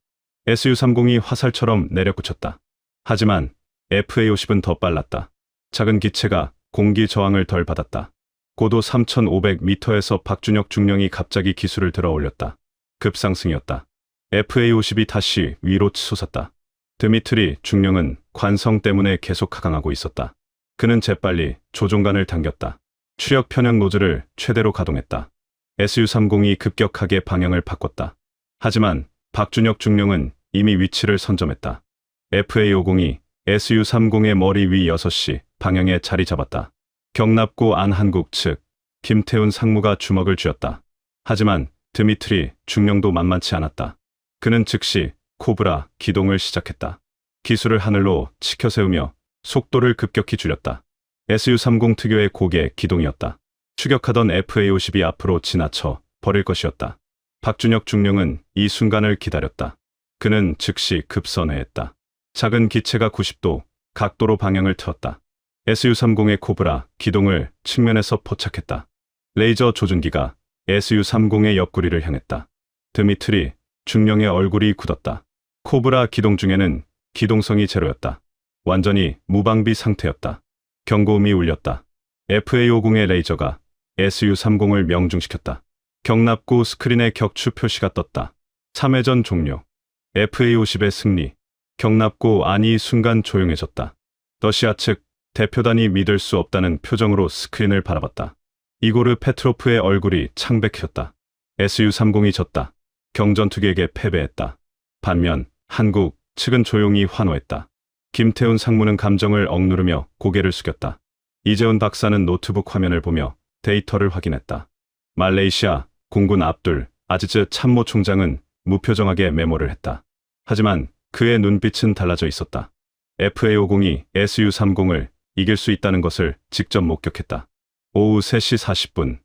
SU-30이 화살처럼 내려꽂혔다. 하지만 FA-50은 더 빨랐다. 작은 기체가 공기 저항을 덜 받았다. 고도 3,500m에서 박준혁 중령이 갑자기 기술을 들어 올렸다. 급상승이었다. FA-50이 다시 위로 치솟았다. 드미트리 중령은 관성 때문에 계속 하강하고 있었다. 그는 재빨리 조종관을 당겼다. 추력 편향 노즐을 최대로 가동했다. SU-30이 급격하게 방향을 바꿨다. 하지만 박준혁 중령은 이미 위치를 선점했다. FA-50이 SU-30의 머리 위 6시 방향에 자리 잡았다. 경납고 안한국 측 김태훈 상무가 주먹을 쥐었다. 하지만 드미트리 중령도 만만치 않았다. 그는 즉시 코브라 기동을 시작했다. 기술을 하늘로 치켜세우며 속도를 급격히 줄였다. SU-30 특유의 고개 기동이었다. 추격하던 FA-50이 앞으로 지나쳐 버릴 것이었다. 박준혁 중령은 이 순간을 기다렸다. 그는 즉시 급선회했다. 작은 기체가 90도 각도로 방향을 틀었다. SU-30의 코브라 기동을 측면에서 포착했다. 레이저 조준기가 SU-30의 옆구리를 향했다. 드미트리 중령의 얼굴이 굳었다. 코브라 기동 중에는 기동성이 제로였다. 완전히 무방비 상태였다. 경고음이 울렸다. FA-50의 레이저가 SU-30을 명중시켰다. 경납고 스크린에 격추 표시가 떴다. 3회전 종료. FA-50의 승리. 경납고 안이 순간 조용해졌다. 러시아 측 대표단이 믿을 수 없다는 표정으로 스크린을 바라봤다. 이고르 페트로프의 얼굴이 창백해졌다. Su-30이 졌다. 경전투기에게 패배했다. 반면 한국 측은 조용히 환호했다. 김태훈 상무는 감정을 억누르며 고개를 숙였다. 이재훈 박사는 노트북 화면을 보며 데이터를 확인했다. 말레이시아 공군 압둘 아지즈 참모총장은 무표정하게 메모를 했다. 하지만 그의 눈빛은 달라져 있었다. FA-50이 Su-30을 이길 수 있다는 것을 직접 목격했다. 오후 3시 40분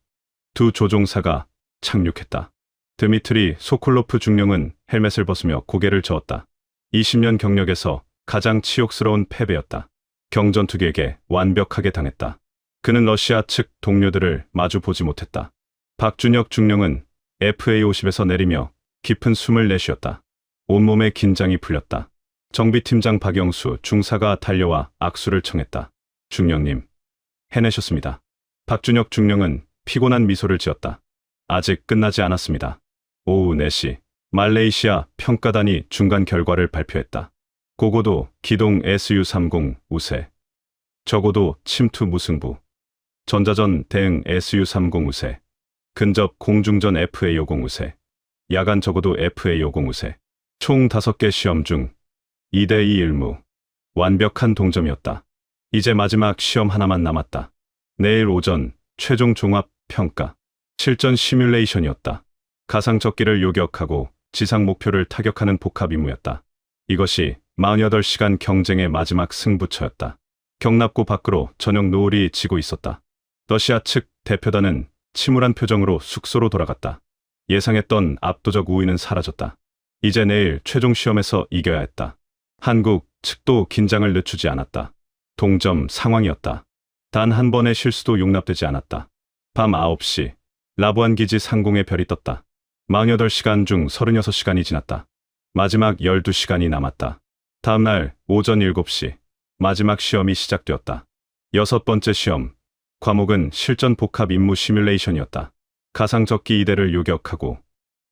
두 조종사가 착륙했다. 드미트리 소콜로프 중령은 헬멧을 벗으며 고개를 저었다. 20년 경력에서 가장 치욕스러운 패배였다. 경전투기에게 완벽하게 당했다. 그는 러시아 측 동료들을 마주 보지 못했다. 박준혁 중령은 FA-50에서 내리며 깊은 숨을 내쉬었다. 온몸에 긴장이 풀렸다. 정비팀장 박영수 중사가 달려와 악수를 청했다. 중령님, 해내셨습니다. 박준혁 중령은 피곤한 미소를 지었다. 아직 끝나지 않았습니다. 오후 4시 말레이시아 평가단이 중간 결과를 발표했다. 고고도 기동 Su-30 우세, 저고도 침투 무승부, 전자전 대응 Su-30 우세, 근접 공중전 FA-50 우세, 야간 저고도 FA-50 우세, 총 5개 시험 중 2대2 일무, 완벽한 동점이었다. 이제 마지막 시험 하나만 남았다. 내일 오전 최종 종합 평가, 실전 시뮬레이션이었다. 가상 적기를 요격하고 지상 목표를 타격하는 복합 임무였다. 이것이 48시간 경쟁의 마지막 승부처였다. 경납고 밖으로 저녁 노을이 지고 있었다. 러시아 측 대표단은 침울한 표정으로 숙소로 돌아갔다. 예상했던 압도적 우위는 사라졌다. 이제 내일 최종 시험에서 이겨야 했다. 한국 측도 긴장을 늦추지 않았다. 동점 상황이었다. 단 한 번의 실수도 용납되지 않았다. 밤 9시 라부안 기지 상공의 별이 떴다. 48시간 중 36시간이 지났다. 마지막 12시간이 남았다. 다음 날 오전 7시 마지막 시험이 시작되었다. 6번째 시험, 과목은 실전 복합 임무 시뮬레이션이었다. 가상 적기 2대를 요격하고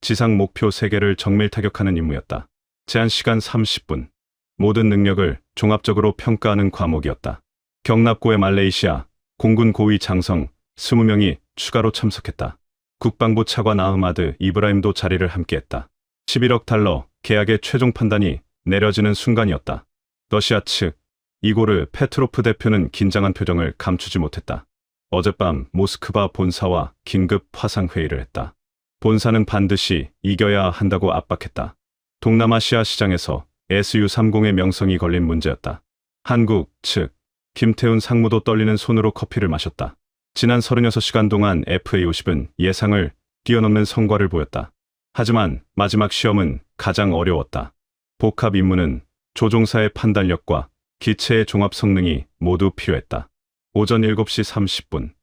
지상 목표 3개를 정밀 타격하는 임무였다. 제한 시간 30분. 모든 능력을 종합적으로 평가하는 과목이었다. 경납고의 말레이시아 공군 고위 장성 20명이 추가로 참석했다. 국방부 차관 아흐마드 이브라임도 자리를 함께했다. 11억 달러 계약의 최종 판단이 내려지는 순간이었다. 러시아 측 이고르 페트로프 대표는 긴장한 표정을 감추지 못했다. 어젯밤 모스크바 본사와 긴급 화상회의를 했다. 본사는 반드시 이겨야 한다고 압박했다. 동남아시아 시장에서 Su-30의 명성이 걸린 문제였다. 한국 측 김태훈 상무도 떨리는 손으로 커피를 마셨다. 지난 36시간 동안 FA-50은 예상을 뛰어넘는 성과를 보였다. 하지만 마지막 시험은 가장 어려웠다. 복합 임무는 조종사의 판단력과 기체의 종합 성능이 모두 필요했다. 오전 7시 30분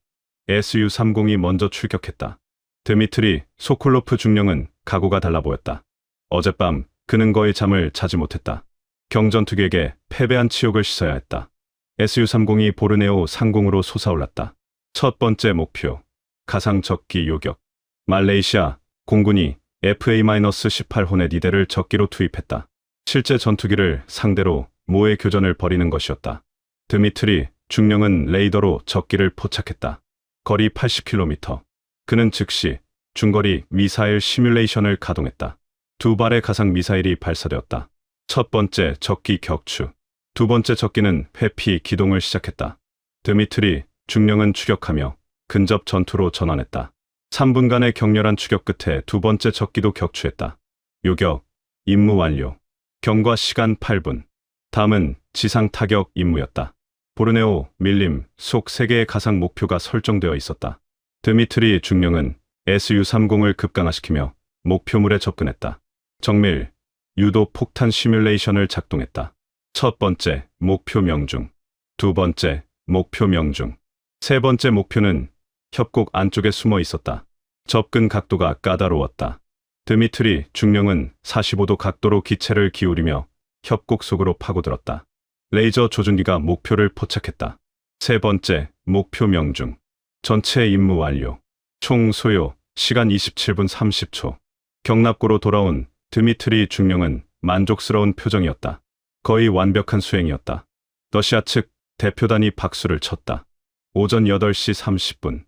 Su-30이 먼저 출격했다. 드미트리 소콜로프 중령은 각오가 달라 보였다. 어젯밤 그는 거의 잠을 자지 못했다. 경전투기에게 패배한 치욕을 씻어야 했다. Su-30이 보르네오 상공으로 솟아올랐다. 첫 번째 목표, 가상 적기 요격. 말레이시아 공군이 FA-18호넷 2대를 적기로 투입했다. 실제 전투기를 상대로 모의 교전을 벌이는 것이었다. 드미트리 중령은 레이더로 적기를 포착했다. 거리 80km. 그는 즉시 중거리 미사일 시뮬레이션을 가동했다. 2발의 가상 미사일이 발사되었다. 첫 번째 적기 격추. 두 번째 적기는 회피 기동을 시작했다. 드미트리 중령은 추격하며 근접 전투로 전환했다. 3분간의 격렬한 추격 끝에 두 번째 적기도 격추했다. 요격, 임무 완료. 경과 시간 8분. 다음은 지상 타격 임무였다. 보르네오, 밀림, 속 3개의 가상 목표가 설정되어 있었다. 드미트리 중령은 Su-30을 급강화시키며 목표물에 접근했다. 정밀, 유도 폭탄 시뮬레이션을 작동했다. 첫 번째 목표 명중, 두 번째 목표 명중, 세 번째 목표는 협곡 안쪽에 숨어 있었다. 접근 각도가 까다로웠다. 드미트리 중령은 45도 각도로 기체를 기울이며 협곡 속으로 파고들었다. 레이저 조준기가 목표를 포착했다. 세 번째 목표 명중, 전체 임무 완료. 총 소요 시간 27분 30초. 경납고로 돌아온 드미트리 중령은 만족스러운 표정이었다. 거의 완벽한 수행이었다. 러시아 측 대표단이 박수를 쳤다. 오전 8시 30분.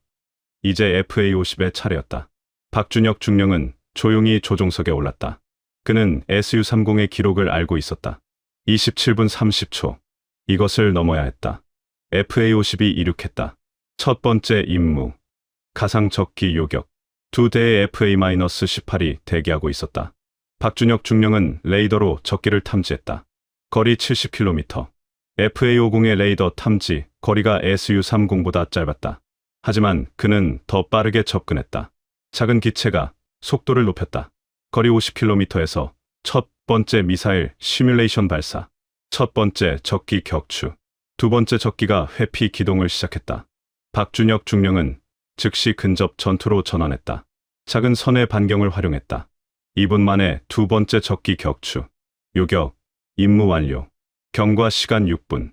이제 FA-50의 차례였다. 박준혁 중령은 조용히 조종석에 올랐다. 그는 SU-30의 기록을 알고 있었다. 27분 30초. 이것을 넘어야 했다. FA-50이 이륙했다. 첫 번째 임무. 가상적기 요격. 두 대의 FA-18이 대기하고 있었다. 박준혁 중령은 레이더로 적기를 탐지했다. 거리 70km. FA-50의 레이더 탐지 거리가 SU-30보다 짧았다. 하지만 그는 더 빠르게 접근했다. 작은 기체가 속도를 높였다. 거리 50km에서 첫 번째 미사일 시뮬레이션 발사. 첫 번째 적기 격추. 두 번째 적기가 회피 기동을 시작했다. 박준혁 중령은 즉시 근접 전투로 전환했다. 작은 선의 반경을 활용했다. 2분 만에 두 번째 적기 격추. 요격. 임무 완료. 경과 시간 6분.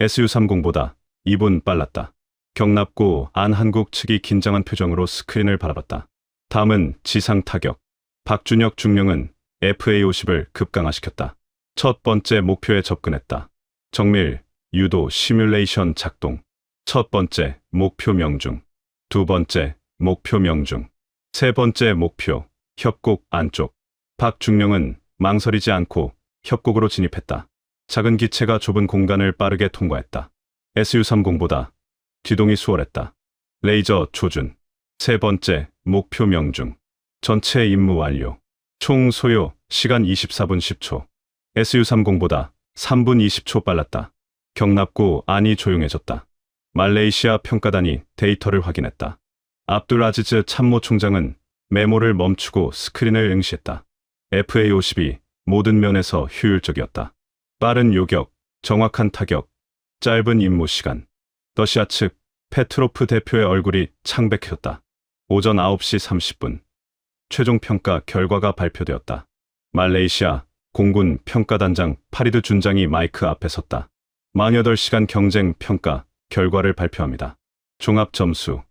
SU-30보다 2분 빨랐다. 경납고 안한국 측이 긴장한 표정으로 스크린을 바라봤다. 다음은 지상 타격. 박준혁 중령은 FA-50을 급강화시켰다. 첫 번째 목표에 접근했다. 정밀, 유도 시뮬레이션 작동. 첫 번째 목표 명중. 두 번째 목표 명중. 세 번째 목표, 협곡 안쪽. 박중령은 망설이지 않고 협곡으로 진입했다. 작은 기체가 좁은 공간을 빠르게 통과했다. SU-30보다 뒤동이 수월했다. 레이저 조준. 세 번째 목표 명중. 전체 임무 완료. 총 소요 시간 24분 10초. SU-30보다 3분 20초 빨랐다. 경납고 안이 조용해졌다. 말레이시아 평가단이 데이터를 확인했다. 압둘 아지즈 참모총장은 메모를 멈추고 스크린을 응시했다. FA-50이 모든 면에서 효율적이었다. 빠른 요격, 정확한 타격, 짧은 임무 시간. 러시아 측 페트로프 대표의 얼굴이 창백해졌다. 오전 9시 30분. 최종 평가 결과가 발표되었다. 말레이시아 공군 평가단장 파리드 준장이 마이크 앞에 섰다. 48시간 경쟁 평가 결과를 발표합니다. 종합 점수.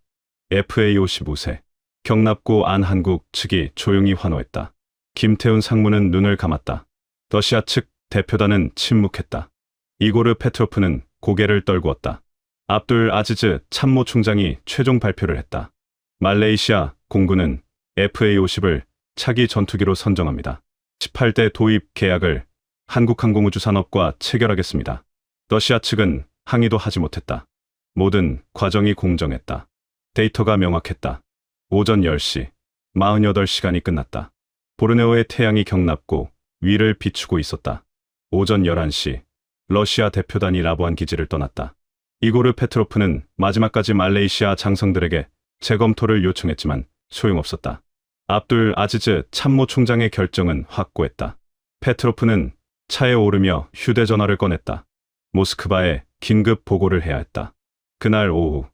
FA-50 우세. 경납고 안한국 측이 조용히 환호했다. 김태훈 상무는 눈을 감았다. 러시아 측 대표단은 침묵했다. 이고르 페트로프는 고개를 떨구었다. 압둘 아지즈 참모총장이 최종 발표를 했다. 말레이시아 공군은 FA-50을 차기 전투기로 선정합니다. 18대 도입 계약을 한국항공우주산업과 체결하겠습니다. 러시아 측은 항의도 하지 못했다. 모든 과정이 공정했다. 데이터가 명확했다. 오전 10시, 48시간이 끝났다. 보르네오의 태양이 경납고 위를 비추고 있었다. 오전 11시, 러시아 대표단이 라부안 기지를 떠났다. 이고르 페트로프는 마지막까지 말레이시아 장성들에게 재검토를 요청했지만 소용없었다. 압둘 아지즈 참모총장의 결정은 확고했다. 페트로프는 차에 오르며 휴대전화를 꺼냈다. 모스크바에 긴급 보고를 해야 했다. 그날 오후,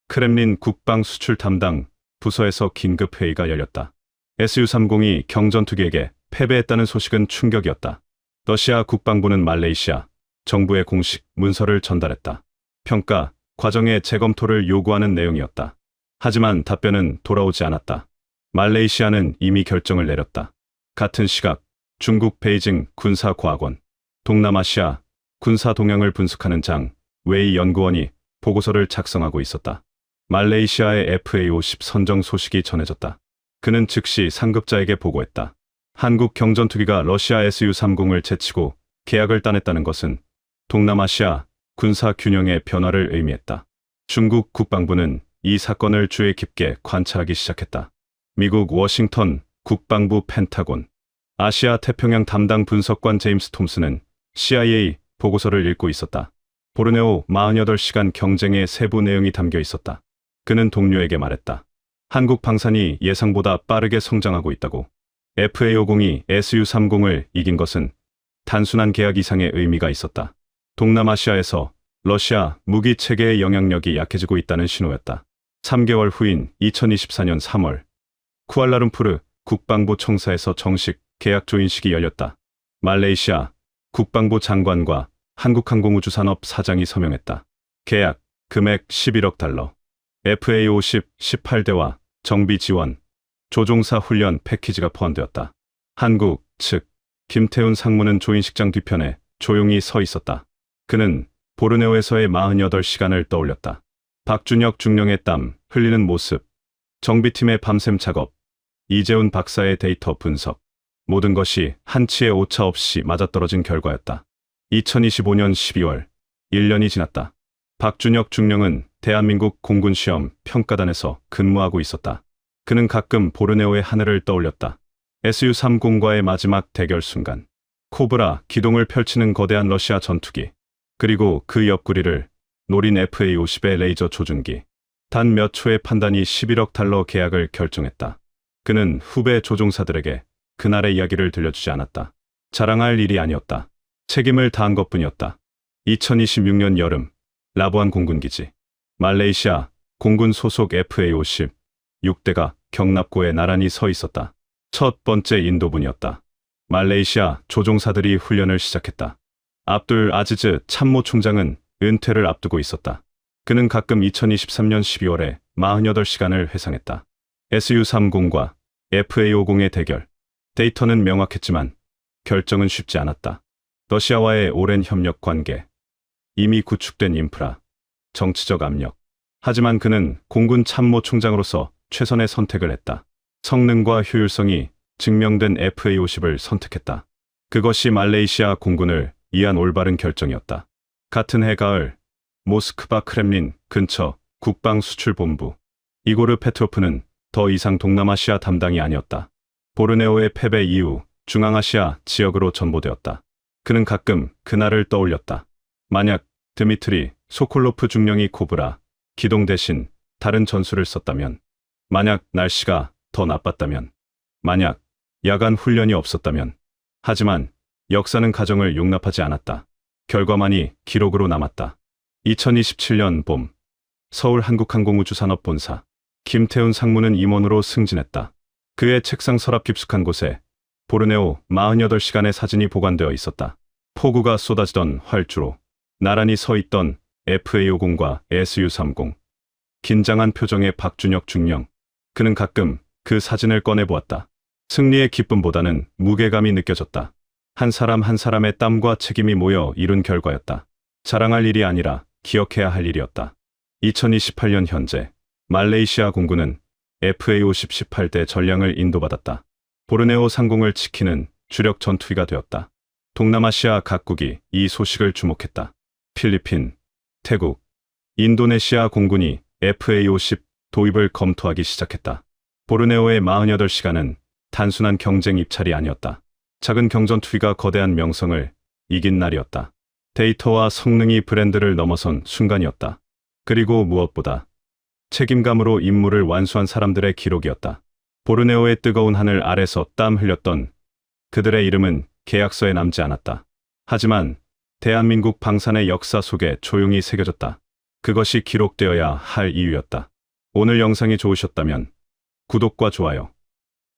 크렘린 국방 수출 담당 부서에서 긴급 회의가 열렸다. SU-30이 경전투기에게 패배했다는 소식은 충격이었다. 러시아 국방부는 말레이시아 정부에 공식 문서를 전달했다. 평가 과정의 재검토를 요구하는 내용이었다. 하지만 답변은 돌아오지 않았다. 말레이시아는 이미 결정을 내렸다. 같은 시각 중국 베이징 군사과학원, 동남아시아 군사 동향을 분석하는 장 웨이 연구원이 보고서를 작성하고 있었다. 말레이시아의 FA-50 선정 소식이 전해졌다. 그는 즉시 상급자에게 보고했다. 한국 경전투기가 러시아 SU-30을 제치고 계약을 따냈다는 것은 동남아시아 군사 균형의 변화를 의미했다. 중국 국방부는 이 사건을 주의 깊게 관찰하기 시작했다. 미국 워싱턴 국방부 펜타곤, 아시아 태평양 담당 분석관 제임스 톰슨은 CIA 보고서를 읽고 있었다. 보르네오 48시간 경쟁의 세부 내용이 담겨 있었다. 그는 동료에게 말했다. 한국 방산이 예상보다 빠르게 성장하고 있다고. FA-50이 SU-30을 이긴 것은 단순한 계약 이상의 의미가 있었다. 동남아시아에서 러시아 무기 체계의 영향력이 약해지고 있다는 신호였다. 3개월 후인 2024년 3월, 쿠알라룸푸르 국방부 청사에서 정식 계약 조인식이 열렸다. 말레이시아 국방부 장관과 한국항공우주산업 사장이 서명했다. 계약 금액 11억 달러, FA-50 18대와 정비 지원, 조종사 훈련 패키지가 포함되었다. 한국 측 김태훈 상무는 조인식장 뒤편에 조용히 서 있었다. 그는 보르네오에서의 48시간을 떠올렸다. 박준혁 중령의 땀 흘리는 모습, 정비팀의 밤샘 작업, 이재훈 박사의 데이터 분석. 모든 것이 한치의 오차 없이 맞아떨어진 결과였다. 2025년 12월, 1년이 지났다. 박준혁 중령은 대한민국 공군시험 평가단에서 근무하고 있었다. 그는 가끔 보르네오의 하늘을 떠올렸다. SU-30과의 마지막 대결 순간, 코브라 기동을 펼치는 거대한 러시아 전투기, 그리고 그 옆구리를 노린 FA-50의 레이저 조준기. 단 몇 초의 판단이 11억 달러 계약을 결정했다. 그는 후배 조종사들에게 그날의 이야기를 들려주지 않았다. 자랑할 일이 아니었다. 책임을 다한 것뿐이었다. 2026년 여름, 라부안 공군기지. 말레이시아 공군 소속 FA-50 6대가 경납고에 나란히 서 있었다. 첫 번째 인도분이었다. 말레이시아 조종사들이 훈련을 시작했다. 압둘 아지즈 참모총장은 은퇴를 앞두고 있었다. 그는 가끔 2023년 12월에 48시간을 회상했다. SU-30과 FA-50의 대결. 데이터는 명확했지만 결정은 쉽지 않았다. 러시아와의 오랜 협력 관계, 이미 구축된 인프라, 정치적 압력. 하지만 그는 공군 참모총장으로서 최선의 선택을 했다. 성능과 효율성이 증명된 FA-50을 선택했다. 그것이 말레이시아 공군을 위한 올바른 결정이었다. 같은 해 가을, 모스크바 크렘린 근처 국방수출본부. 이고르 페트로프는 더 이상 동남아시아 담당이 아니었다. 보르네오의 패배 이후 중앙아시아 지역으로 전보되었다. 그는 가끔 그날을 떠올렸다. 만약 드미트리 소콜로프 중령이 코브라 기동 대신 다른 전술을 썼다면, 만약 날씨가 더 나빴다면, 만약 야간 훈련이 없었다면. 하지만 역사는 가정을 용납하지 않았다. 결과만이 기록으로 남았다. 2027년 봄, 서울 한국항공우주산업본사. 김태훈 상무는 임원으로 승진했다. 그의 책상 서랍 깊숙한 곳에 보르네오 48시간의 사진이 보관되어 있었다. 폭우가 쏟아지던 활주로, 나란히 서 있던 FA-50과 SU-30. 긴장한 표정의 박준혁 중령. 그는 가끔 그 사진을 꺼내보았다. 승리의 기쁨보다는 무게감이 느껴졌다. 한 사람 한 사람의 땀과 책임이 모여 이룬 결과였다. 자랑할 일이 아니라 기억해야 할 일이었다. 2028년 현재, 말레이시아 공군은 FA-50 18대 전량을 인도받았다. 보르네오 상공을 지키는 주력 전투기가 되었다. 동남아시아 각국이 이 소식을 주목했다. 필리핀, 태국, 인도네시아 공군이 FA-50 도입을 검토하기 시작했다. 보르네오의 48시간은 단순한 경쟁 입찰이 아니었다. 작은 경전투기가 거대한 명성을 이긴 날이었다. 데이터와 성능이 브랜드를 넘어선 순간이었다. 그리고 무엇보다 책임감으로 임무를 완수한 사람들의 기록이었다. 보르네오의 뜨거운 하늘 아래서 땀 흘렸던 그들의 이름은 계약서에 남지 않았다. 하지만 대한민국 방산의 역사 속에 조용히 새겨졌다. 그것이 기록되어야 할 이유였다. 오늘 영상이 좋으셨다면 구독과 좋아요,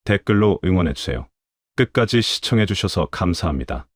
댓글로 응원해주세요. 끝까지 시청해주셔서 감사합니다.